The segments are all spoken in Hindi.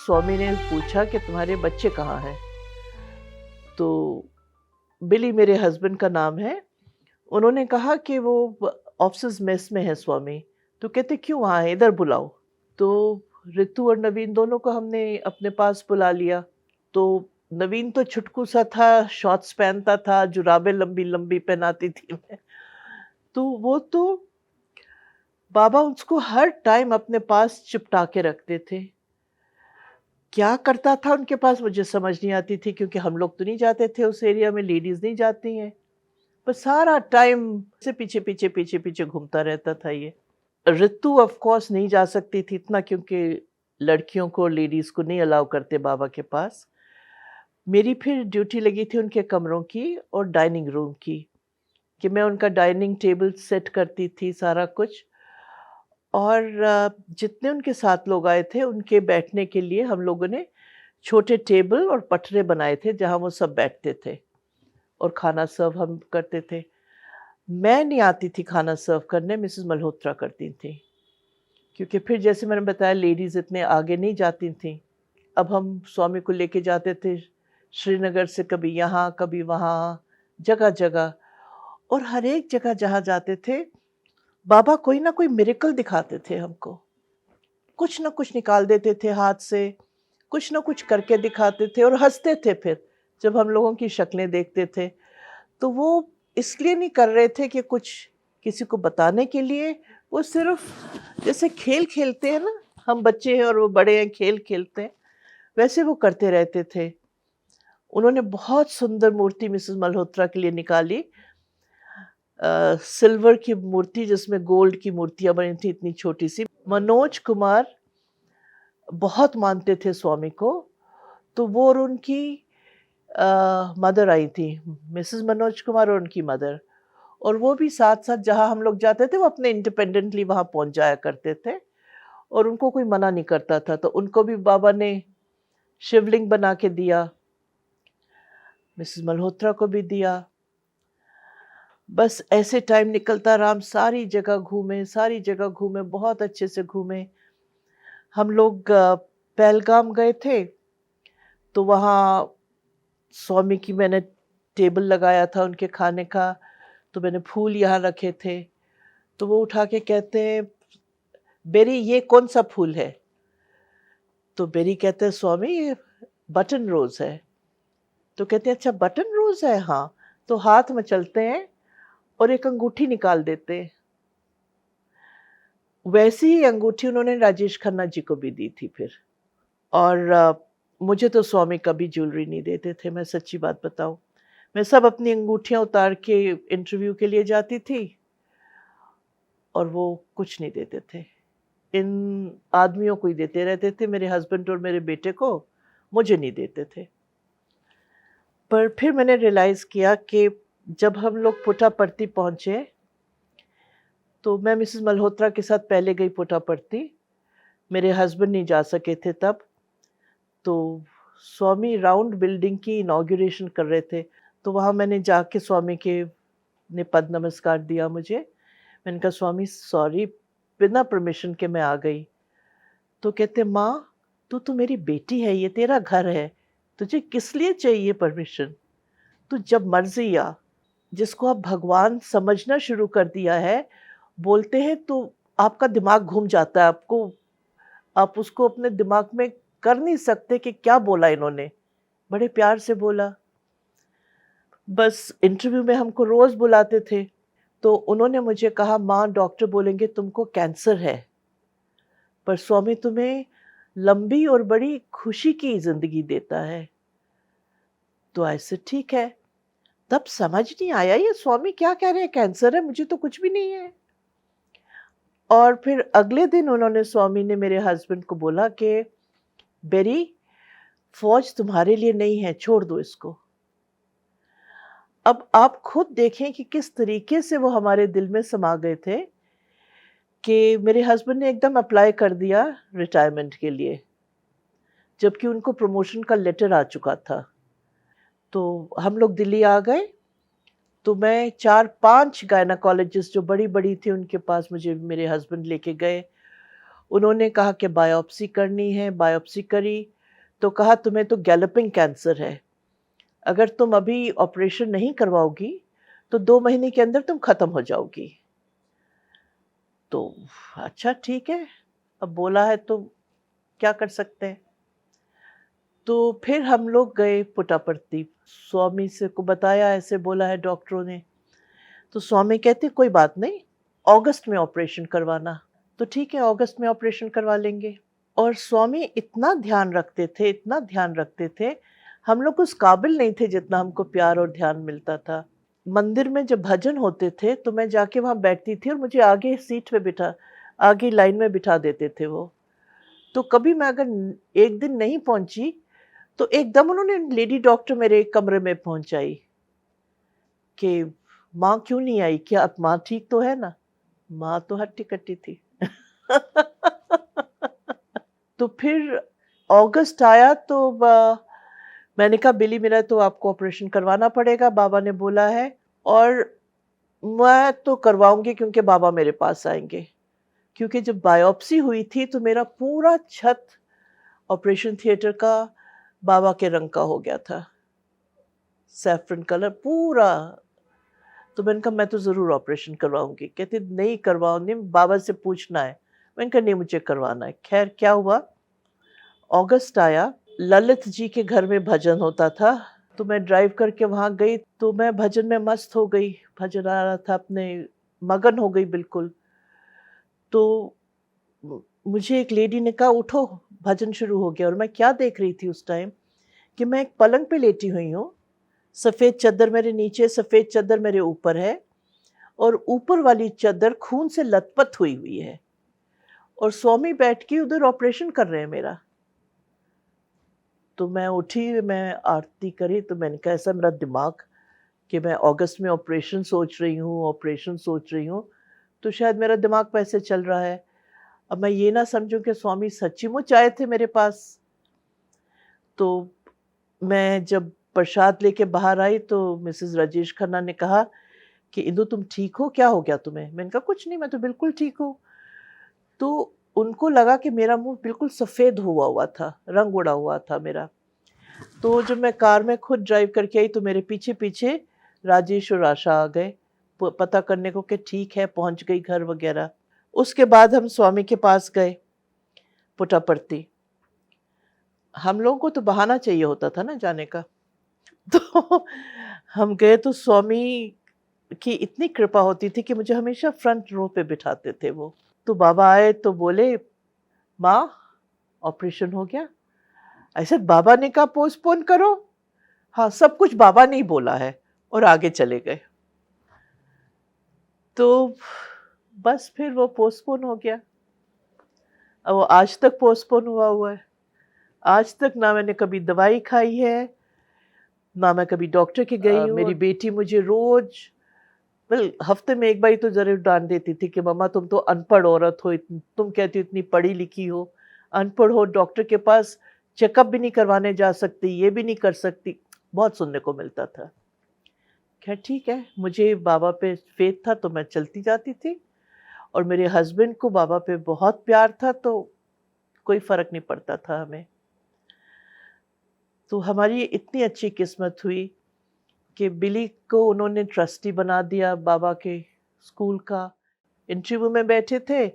स्वामी ने पूछा कि तुम्हारे बच्चे कहाँ हैं? तो बिली मेरे हस्बैंड का नाम है। उन्होंने कहा कि वो ऑफिस मेस में है स्वामी। तो कहते क्यों वहाँ है, इधर बुलाओ। तो ऋतु और नवीन दोनों को हमने अपने पास बुला लिया। तो नवीन तो छुटकू सा था, शॉर्ट्स पहनता था, जुराबें लंबी-लंबी पहनाती थी मैं। तो वो तो बाबा उसको हर टाइम अपने पास चिपटा के रखते थे। क्या करता था उनके पास मुझे समझ नहीं आती थी, क्योंकि हम लोग तो नहीं जाते थे उस एरिया में, लेडीज़ नहीं जाती हैं। पर सारा टाइम से पीछे-पीछे घूमता रहता था ये। ऋतु ऑफ कोर्स नहीं जा सकती थी इतना, क्योंकि लड़कियों को, लेडीज़ को नहीं अलाउ करते बाबा के पास। मेरी फिर ड्यूटी लगी थी उनके कमरों की और डाइनिंग रूम की, कि मैं उनका डाइनिंग टेबल सेट करती थी सारा कुछ। और जितने उनके साथ लोग आए थे उनके बैठने के लिए हम लोगों ने छोटे टेबल और पटरे बनाए थे जहाँ वो सब बैठते थे और खाना सर्व हम करते थे। मैं नहीं आती थी खाना सर्व करने, मिसेस मल्होत्रा करती थी, क्योंकि फिर जैसे मैंने बताया लेडीज़ इतने आगे नहीं जाती थी। अब हम स्वामी को लेके जाते थे श्रीनगर से, कभी यहाँ कभी वहाँ, जगह-जगह। और हर एक जगह जहाँ जाते थे बाबा कोई ना कोई मिरेकल दिखाते थे हमको। कुछ ना कुछ निकाल देते थे हाथ से, कुछ ना कुछ करके दिखाते थे और हँसते थे फिर, जब हम लोगों की शक्लें देखते थे। तो वो इसलिए नहीं कर रहे थे कि कुछ किसी को बताने के लिए, वो सिर्फ़ जैसे खेल खेलते हैं ना, हम बच्चे हैं और वो बड़े हैं, खेल खेलते हैं, वैसे वो करते रहते थे। उन्होंने बहुत सुंदर मूर्ति मिसेस मल्होत्रा के लिए निकाली, सिल्वर की मूर्ति जिसमें गोल्ड की मूर्तियाँ बनी थी, इतनी छोटी-सी। मनोज कुमार बहुत मानते थे स्वामी को, तो वो और उनकी मदर आई थी, मिसेस मनोज कुमार और उनकी मदर। और वो भी साथ-साथ जहाँ हम लोग जाते थे, वो अपने इंडिपेंडेंटली वहाँ पहुँच जाया करते थे और उनको कोई मना नहीं करता था। तो उनको भी बाबा ने शिवलिंग बना के दिया, मिसेस मल्होत्रा को भी दिया। बस ऐसे टाइम निकलता रहा, हम सारी जगह घूमे, बहुत अच्छे से घूमे। हम लोग पहलगाम गए थे, तो वहाँ स्वामी की मैंने टेबल लगाया था उनके खाने का, तो मैंने फूल यहाँ रखे थे। तो वो उठा के कहते हैं, "बेरी ये कौन-सा फूल है?" तो बेरी कहते हैं, "स्वामी ये बटन रोज़ है।" तो कहते हैं, "अच्छा बटन रोज़ है?" "हाँ।" तो हाथ में चलते हैं और एक अंगूठी निकाल देते हैं। वैसी ही अंगूठी उन्होंने राजेश खन्ना जी को भी दी थी फिर। और मुझे तो स्वामी कभी ज्वेलरी नहीं देते थे, मैं सच्ची बात बताऊँ। मैं सब अपनी अंगूठियाँ उतार के इंटरव्यू के लिए जाती थी और वो कुछ नहीं देते थे। इन आदमियों को ही देते रहते थे, मेरे हस्बैंड और मेरे बेटे को, मुझे नहीं देते थे। पर फिर मैंने रियलाइज़ किया कि जब हम लोग पुट्टापर्थी पहुँचे, तो मैं मिसेस मल्होत्रा के साथ पहले गई पुट्टापर्थी, मेरे हस्बैंड नहीं जा सके थे तब। तो स्वामी राउंड बिल्डिंग की इनॉग्रेशन कर रहे थे, तो वहाँ मैंने जाके स्वामी के ने पद नमस्कार दिया मुझे। मैंने कहा, "स्वामी सॉरी, बिना परमिशन के मैं आ गई।" तो कहते, "माँ, तू तो मेरी बेटी है, ये तेरा घर है, तुझे किस लिए चाहिए परमिशन? तू जब मर्ज़ी आ।" जिसको आप भगवान समझना शुरू कर दिया है, बोलते हैं तो आपका दिमाग घूम जाता है, आप उसको अपने दिमाग में कर नहीं सकते कि क्या बोला इन्होंने, बड़े प्यार से बोला। बस इंटरव्यू में हमको रोज़ बुलाते थे, तो उन्होंने मुझे कहा, "माँ, डॉक्टर बोलेंगे तुमको कैंसर है, पर स्वामी तुम्हें लंबी और बड़ी खुशी की ज़िंदगी देता है।" तो ऐसे ठीक है। तब समझ नहीं आया ये स्वामी क्या कह रहे हैं, कैंसर है, मुझे तो कुछ भी नहीं है। और फिर अगले दिन उन्होंने, स्वामी ने मेरे हस्बैंड को बोला कि बेरी, फ़ौज तुम्हारे लिए नहीं है, छोड़ दो इसको। अब आप खुद देखें कि किस तरीके से वो हमारे दिल में समा गए थे, कि मेरे हस्बैंड ने एकदम अप्लाई कर दिया रिटायरमेंट के लिए, जबकि उनको प्रमोशन का लेटर आ चुका था। तो हम लोग दिल्ली आ गए, तो मैं 4-5 गायनेकोलॉजिस्ट जो बड़ी-बड़ी थी उनके पास मुझे मेरे हस्बैंड लेके गए। उन्होंने कहा कि बायोप्सी करनी है, बायोप्सी करी। तो कहा तुम्हें तो गैलोपिंग कैंसर है, अगर तुम अभी ऑपरेशन नहीं करवाओगी तो 2 महीने के अंदर तुम खत्म हो जाओगी। तो अच्छा ठीक है, अब बोला है तो क्या कर सकते हैं। तो फिर हम लोग गए पुट्टापर्थी, स्वामी से को बताया ऐसे बोला है डॉक्टरों ने। तो स्वामी कहते कोई बात नहीं, अगस्त में ऑपरेशन करवाना। तो ठीक है, अगस्त में ऑपरेशन करवा लेंगे। और स्वामी इतना ध्यान रखते थे, इतना ध्यान रखते थे, हम लोग उस काबिल नहीं थे जितना हमको प्यार और ध्यान मिलता था। मंदिर में जब भजन होते थे तो मैं जाके वहाँ बैठती थी और मुझे आगे सीट पे बिठा, आगे लाइन में बिठा देते थे वो। तो कभी मैं अगर एक दिन नहीं पहुंची तो एकदम उन्होंने लेडी डॉक्टर मेरे कमरे में पहुंचाई कि माँ क्यों नहीं आई, क्या अब माँ ठीक तो है ना? माँ तो हट्टी कट्टी थी। तो फिर अगस्त आया तो मैंने कहा बिली मेरा तो आपको ऑपरेशन करवाना पड़ेगा, बाबा ने बोला है, और मैं तो करवाऊंगी क्योंकि बाबा मेरे पास आएंगे। क्योंकि जब बायोप्सी हुई थी तो मेरा पूरा छत ऑपरेशन थिएटर का बाबा के रंग का हो गया था, सैफरन कलर पूरा। तो मैंने कहा मैं तो ज़रूर ऑपरेशन करवाऊंगी। कहते नहीं करवाओ, नहीं बाबा से पूछना है। मैंने कहा नहीं मुझे करवाना है। खैर क्या हुआ, अगस्त आया, ललित जी के घर में भजन होता था, तो मैं ड्राइव करके वहाँ गई तो मैं भजन में मस्त हो गई, भजन आ रहा था, अपने मगन हो गई बिल्कुल। तो मुझे एक लेडी ने कहा उठो भजन शुरू हो गया। और मैं क्या देख रही थी उस टाइम कि मैं एक पलंग पे लेटी हुई हूँ, सफ़ेद चादर मेरे नीचे, सफ़ेद चादर मेरे ऊपर है, और ऊपर वाली चादर खून से लथपथ हुई हुई है, और स्वामी बैठ के उधर ऑपरेशन कर रहे हैं मेरा। तो मैं उठी, मैं आरती करी, तो मैंने कहा ऐसा मेरा दिमाग कि मैं अगस्त में ऑपरेशन सोच रही हूँ, ऑपरेशन सोच रही हूँ, तो शायद मेरा दिमाग वैसे चल रहा है। अब मैं ये ना समझूं कि स्वामी सच्चीमुच आए थे मेरे पास। तो मैं जब प्रसाद लेके बाहर आई तो मिसेस राजेश खन्ना ने कहा कि इंदु तुम ठीक हो, क्या हो गया तुम्हें? मैंने कहा कुछ नहीं, मैं तो बिल्कुल ठीक हूँ। तो उनको लगा कि मेरा मुंह बिल्कुल सफ़ेद हुआ हुआ था, रंग उड़ा हुआ था मेरा। तो जब मैं कार में खुद ड्राइव करके आई तो मेरे पीछे पीछे राजेश और आशा आ गए पता करने को कि ठीक है, पहुंच गई घर वगैरह। उसके बाद हम स्वामी के पास गए पुट्टापर्थी। हम लोगों को तो बहाना चाहिए होता था ना जाने का। तो हम गए तो स्वामी की इतनी कृपा होती थी कि मुझे हमेशा फ्रंट रो पे बिठाते थे वो। तो बाबा आए तो बोले माँ ऑपरेशन हो गया। ऐसे बाबा ने कहा पोस्टपोन करो, हाँ सब कुछ बाबा ने ही बोला है, और आगे चले गए। तो बस फिर वो पोस्टपोन हो गया। अब वो आज तक पोस्टपोन हुआ है। आज तक ना मैंने कभी दवाई खाई है, ना मैं कभी डॉक्टर के गई हूँ। मेरी बेटी मुझे रोज हफ्ते में एक बार तो जरूर डांट देती थी कि मम्मा तुम तो अनपढ़ औरत हो, तुम कहती हो इतनी पढ़ी लिखी हो, अनपढ़ हो, डॉक्टर के पास चेकअप भी नहीं करवाने जा सकती, ये भी नहीं कर सकती, बहुत सुनने को मिलता था। खैर ठीक है, मुझे बाबा पे फेथ था तो मैं चलती जाती थी, और मेरे हस्बैंड को बाबा पे बहुत प्यार था, तो कोई फर्क नहीं पड़ता था हमें। तो हमारी इतनी अच्छी किस्मत हुई कि बिली को उन्होंने ट्रस्टी बना दिया बाबा के स्कूल का। इंटरव्यू में बैठे थे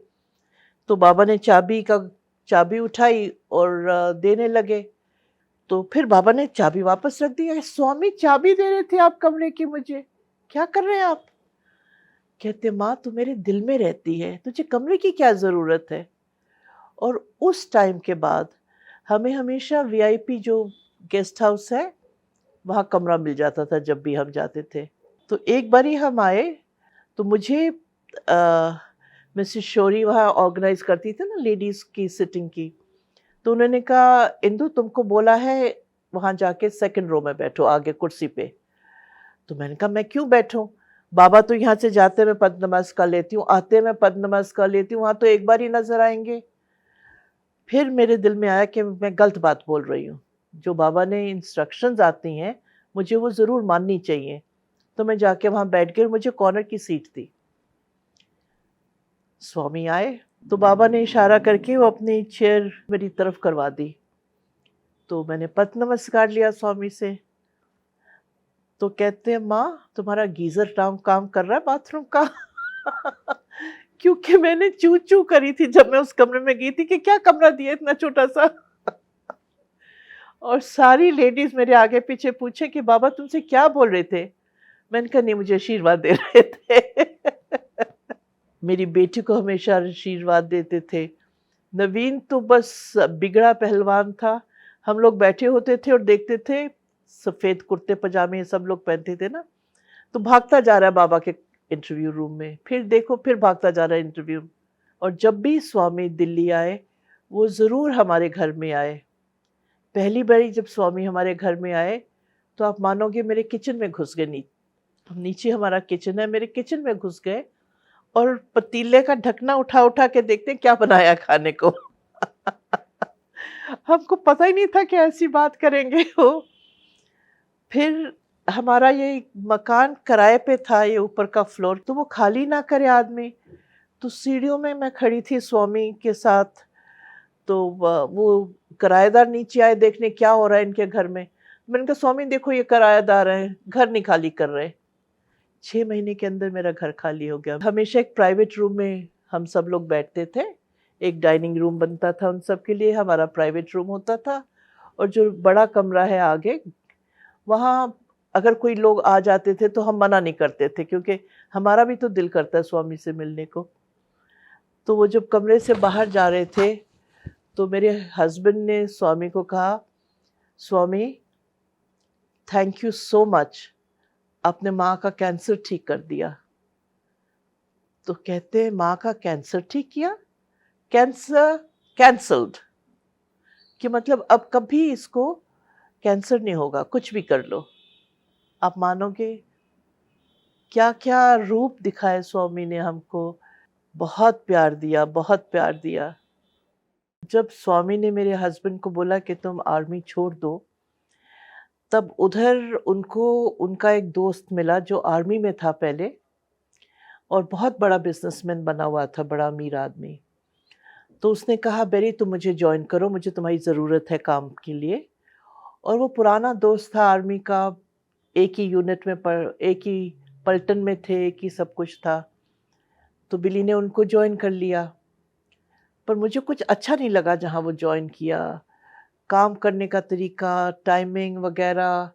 तो बाबा ने चाबी उठाई और देने लगे। तो फिर बाबा ने चाबी वापस रख दी। स्वामी चाबी दे रहे थे आप कमरे की मुझे, क्या कर रहे हैं आप? कहते माँ तू मेरे दिल में रहती है, तुझे कमरे की क्या ज़रूरत है? और उस टाइम के बाद हमें हमेशा वीआईपी जो गेस्ट हाउस है वहाँ कमरा मिल जाता था जब भी हम जाते थे। तो एक बारी हम आए तो मुझे मिसेस शोरी वहाँ ऑर्गेनाइज करती थी ना लेडीज़ की सिटिंग की, तो उन्होंने कहा इंदु तुमको बोला है वहाँ जाके सेकंड रो में बैठो आगे कुर्सी पे। तो मैंने कहा मैं क्यों बैठूं, बाबा तो यहाँ से जाते मैं पद नमस्कार लेती हूँ, आते मैं पद नमस्कार लेती हूँ, वहाँ तो एक बार ही नजर आएंगे। फिर मेरे दिल में आया कि मैं गलत बात बोल रही हूँ, जो बाबा ने इंस्ट्रक्शंस आती हैं मुझे वो ज़रूर माननी चाहिए। तो मैं जाके वहाँ बैठ गई, मुझे कॉर्नर की सीट थी। स्वामी आए तो बाबा ने इशारा करके वो अपनी चेयर मेरी तरफ करवा दी। तो मैंने पद नमस्कार लिया स्वामी से। तो कहते हैं, माँ तुम्हारा गीज़र काम कर रहा है बाथरूम का? क्योंकि मैंने चू-चू करी थी जब मैं उस कमरे में गई थी कि क्या कमरा दिया इतना छोटा-सा। और सारी लेडीज़ मेरे आगे पीछे पूछे कि बाबा तुमसे क्या बोल रहे थे? मैंने कहा नहीं, मुझे आशीर्वाद दे रहे थे। मेरी बेटी को हमेशा आशीर्वाद देते थे। नवीन तो बस बिगड़ा पहलवान था। हम लोग बैठे होते थे और देखते थे, सफ़ेद कुर्ते पजामे सब लोग पहनते थे ना, तो भागता जा रहा है बाबा के इंटरव्यू रूम में, फिर देखो फिर भागता जा रहा है इंटरव्यू। और जब भी स्वामी दिल्ली आए, वो ज़रूर हमारे घर में आए। पहली बारी जब स्वामी हमारे घर में आए, तो आप मानोगे मेरे किचन में घुस गए। नीचे हमारा किचन है, मेरे किचन में घुस गए और पतीले का ढकना उठा-उठा के देखते हैं क्या बनाया खाने को। हमको पता ही नहीं था कि ऐसी बात करेंगे वो। फिर हमारा ये मकान किराए पे था, ये ऊपर का फ्लोर, तो वो खाली ना करे आदमी, तो सीढ़ियों में मैं खड़ी थी स्वामी के साथ। तो वो किराएदार नीचे आए देखने क्या हो रहा है इनके घर में। मैंने कहा स्वामी देखो ये किराएदार हैं, घर नहीं खाली कर रहे। 6 महीने के अंदर मेरा घर खाली हो गया। हमेशा एक प्राइवेट रूम में हम सब लोग बैठते थे। एक डाइनिंग रूम बनता था उन सब के लिए, हमारा प्राइवेट रूम होता था। और जो बड़ा कमरा है आगे, वहाँ अगर कोई लोग आ जाते थे तो हम मना नहीं करते थे, क्योंकि हमारा भी तो दिल करता है स्वामी से मिलने को। तो वो जब कमरे से बाहर जा रहे थे, तो मेरे हस्बैंड ने स्वामी को कहा, स्वामी थैंक यू सो मच, आपने माँ का कैंसर ठीक कर दिया। तो कहते हैं माँ का कैंसर ठीक किया? कैंसर कैंसल्ड, कि मतलब अब कभी इसको कैंसर नहीं होगा, कुछ भी कर लो। आप मानोगे क्या-क्या रूप दिखाए स्वामी ने हमको। बहुत प्यार दिया, बहुत प्यार दिया। जब स्वामी ने मेरे हस्बैंड को बोला कि तुम आर्मी छोड़ दो, तब उधर उनको उनका एक दोस्त मिला जो आर्मी में था पहले और बहुत बड़ा बिज़नेसमैन बना हुआ था, बड़ा अमीर आदमी। तो उसने कहा बेरी तुम मुझे जॉइन करो, मुझे तुम्हारी ज़रूरत है काम के लिए। और वो पुराना दोस्त था आर्मी का, एक ही यूनिट में एक ही पलटन में थे, एक ही सब कुछ था। तो बिली ने उनको जॉइन कर लिया। पर मुझे कुछ अच्छा नहीं लगा जहाँ वो जॉइन किया। काम करने का तरीका, टाइमिंग वग़ैरह,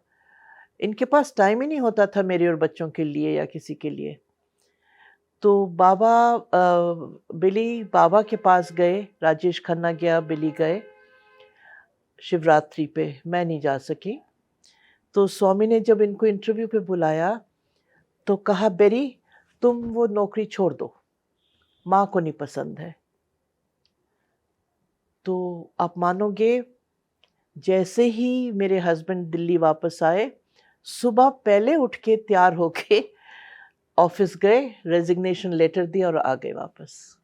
इनके पास टाइम ही नहीं होता था मेरे और बच्चों के लिए या किसी के लिए। तो बिली बाबा के पास गए, राजेश खन्ना गया, बिली गए शिवरात्रि पे, मैं नहीं जा सकी। तो स्वामी ने जब इनको इंटरव्यू पे बुलाया, तो कहा बेरी तुम वो नौकरी छोड़ दो, माँ को नहीं पसंद है। तो आप मानोगे, जैसे ही मेरे हस्बैंड दिल्ली वापस आए, सुबह पहले उठ के तैयार होके ऑफिस गए, रेजिग्नेशन लेटर दिया और आ गए वापस।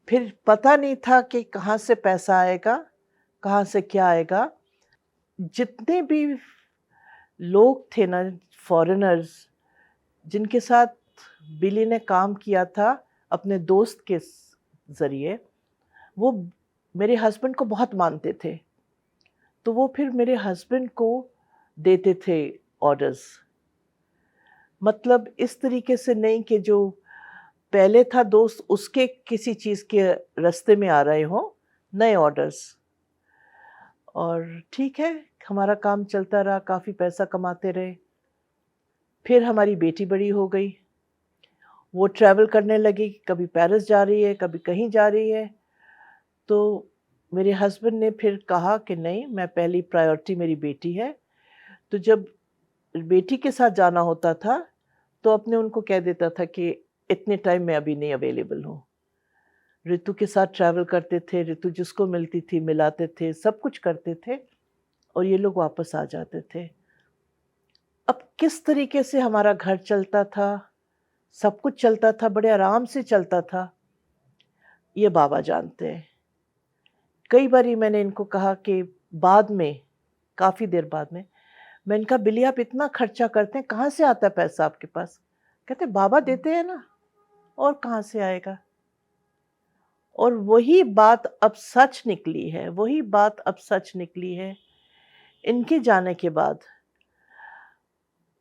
फिर पता नहीं था कि कहाँ से पैसा आएगा, कहाँ से क्या आएगा। जितने भी लोग थे ना, फॉरेनर्स, जिनके साथ बिली ने काम किया था अपने दोस्त के ज़रिए, वो मेरे हस्बैंड को बहुत मानते थे। तो वो फिर मेरे हस्बैंड को देते थे ऑर्डर्स। मतलब इस तरीके से नहीं कि जो पहले था दोस्त उसके किसी चीज़ के रास्ते में आ रहे हों, नए ऑर्डर्स। और ठीक है, हमारा काम चलता रहा, काफ़ी पैसा कमाते रहे। फिर हमारी बेटी बड़ी हो गई, वो ट्रैवल करने लगी, कभी पेरिस जा रही है, कभी कहीं जा रही है। तो मेरे हस्बैंड ने फिर कहा कि नहीं, मैं पहली प्रायोरिटी मेरी बेटी है। तो जब बेटी के साथ जाना होता था, तो अपने उनको कह देता था कि इतने टाइम मैं अभी नहीं अवेलेबल हूँ। ऋतु के साथ ट्रैवल करते थे, ऋतु जिसको मिलती थी मिलाते थे, सब कुछ करते थे और ये लोग वापस आ जाते थे। अब किस तरीके से हमारा घर चलता था, सब कुछ चलता था, बड़े आराम से चलता था, ये बाबा जानते हैं। कई बारी मैंने इनको कहा कि बाद में, काफ़ी देर बाद में, मैंने कहा बिल्ली आप इतना खर्चा करते हैं, कहाँ से आता है पैसा आपके पास? कहते बाबा देते हैं ना, और कहाँ से आएगा? और वही बात अब सच निकली है, वही बात अब सच निकली है। इनके जाने के बाद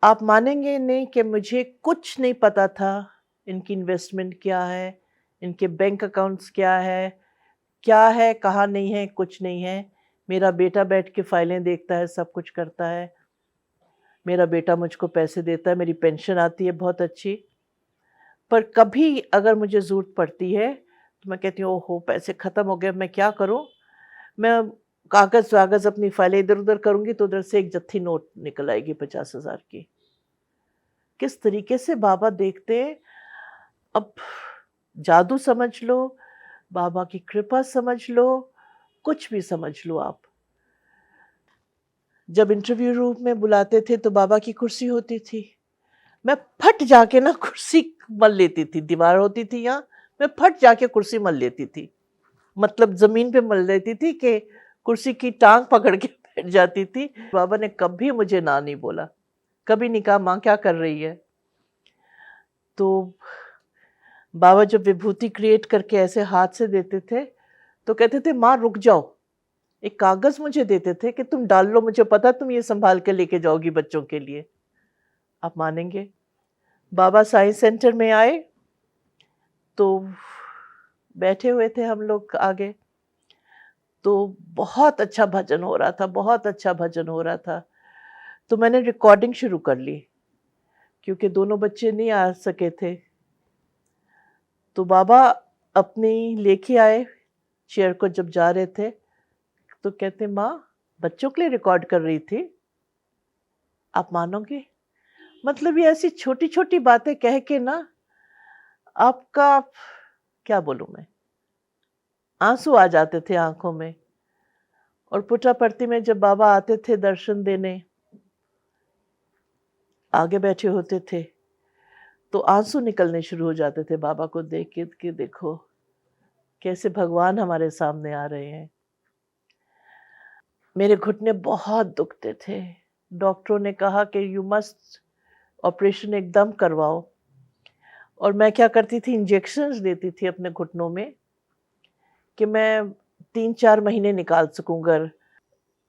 आप मानेंगे नहीं कि मुझे कुछ नहीं पता था, इनकी इन्वेस्टमेंट क्या है, इनके बैंक अकाउंट्स क्या है, कहाँ नहीं है, कुछ नहीं है। मेरा बेटा बैठ के फाइलें देखता है, सब कुछ करता है। मेरा बेटा मुझको पैसे देता है, मेरी पेंशन आती है बहुत अच्छी। पर कभी अगर मुझे ज़रूरत पड़ती है, तो मैं कहती हूँ, ओहो! पैसे ख़त्म हो गए, अब मैं क्या करूँ? मैं कागज़-वागज़ अपनी फाइलें इधर-उधर करूँगी, तो उधर से एक जत्थी नोट निकल आएगी 50,000 की। किस तरीके से बाबा देखते हैं, अब जादू समझ लो, बाबा की कृपा समझ लो, कुछ भी समझ लो आप। जब इंटरव्यू रूम में बुलाते थे तो बाबा की कुर्सी होती थी, मैं फट जाके ना कुर्सी मल लेती थी। दीवार होती थी यहाँ, मैं फट जाके कुर्सी मल लेती थी। मतलब ज़मीन पे मल लेती थी कि कुर्सी की टाँग पकड़ के बैठ जाती थी। बाबा ने कभी मुझे ना नहीं बोला, कभी नहीं कहा माँ क्या कर रही है। तो बाबा जब विभूति क्रिएट करके ऐसे हाथ से देते थे, तो कहते थे माँ रुक जाओ। एक कागज़ मुझे देते थे कि तुम डाल लो, मुझे पता तुम ये सँभाल के लेके जाओगी बच्चों के लिए। आप मानेंगे, बाबा साइंस सेंटर में आए, तो बैठे हुए थे हम लोग आगे, तो बहुत अच्छा भजन हो रहा था, बहुत अच्छा भजन हो रहा था। तो मैंने रिकॉर्डिंग शुरू कर ली, क्योंकि दोनों बच्चे नहीं आ सके थे। तो बाबा अपनी लेके आए, चेयर को जब जा रहे थे, तो कहते माँ बच्चों के लिए रिकॉर्ड कर रही थी। आप मानोगे, मतलब ये ऐसी छोटी-छोटी बातें कह के ना आपका, क्या बोलूँ मैं, आँसू आ जाते थे आँखों में। और पुट्टापर्थी में जब बाबा आते थे दर्शन देने, आगे बैठे होते थे, तो आँसू निकलने शुरू हो जाते थे बाबा को देख के कि देखो कैसे भगवान हमारे सामने आ रहे हैं। मेरे घुटने बहुत दुखते थे। डॉक्टरों ने कहा कि यू मस्ट ऑपरेशन एकदम करवाओ। और मैं क्या करती थी, इंजेक्शंस देती थी अपने घुटनों में कि मैं 3-4 महीने निकाल सकूँ घर।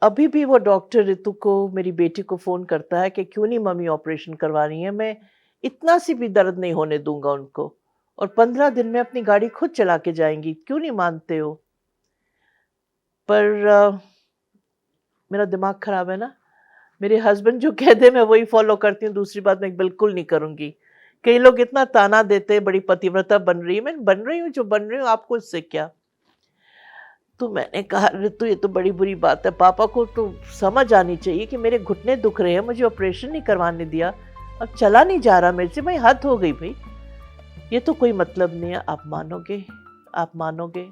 अभी भी वो डॉक्टर ऋतु को, मेरी बेटी को फ़ोन करता है कि क्यों नहीं मम्मी ऑपरेशन करवा रही हैं, मैं इतना सी भी दर्द नहीं होने दूँगा उनको, और 15 दिन में अपनी गाड़ी खुद चला के जाएँगी, क्यों नहीं मानते हो? पर मेरा दिमाग ख़राब है ना, मेरे हस्बैंड जो कह दें मैं वही फ़ॉलो करती हूँ, दूसरी बात मैं बिल्कुल नहीं करूँगी। कई लोग इतना ताना देते हैं, बड़ी पतिव्रता बन रही है, मैं बन रही हूँ जो बन रही हूँ, आपको इससे क्या? तो मैंने कहा ऋतु ये तो बड़ी बुरी बात है, पापा को तो समझ आनी चाहिए कि मेरे घुटने दुख रहे हैं, मुझे ऑपरेशन नहीं करवाने दिया, अब चला नहीं जा रहा मेरे से, भाई हद हो गई भाई, ये तो कोई मतलब नहीं है। आप मानोगे, आप मानोगे,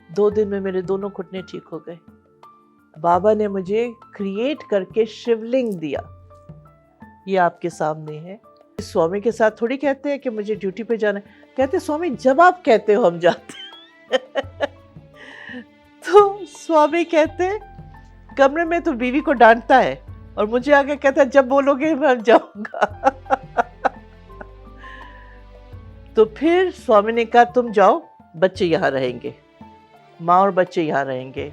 2 दिन में मेरे दोनों घुटने ठीक हो गए। बाबा ने मुझे क्रिएट करके शिवलिंग दिया, ये आपके सामने है। स्वामी के साथ थोड़ी कहते हैं कि मुझे ड्यूटी पे जाना है, कहते स्वामी जब आप कहते हो हम जाते हैं। तो स्वामी कहते कमरे में तो बीवी को डांटता है और मुझे आके कहता है जब बोलोगे मैं जाऊंगा। तो फिर स्वामी ने कहा तुम जाओ, बच्चे यहाँ रहेंगे, माँ और बच्चे यहाँ रहेंगे।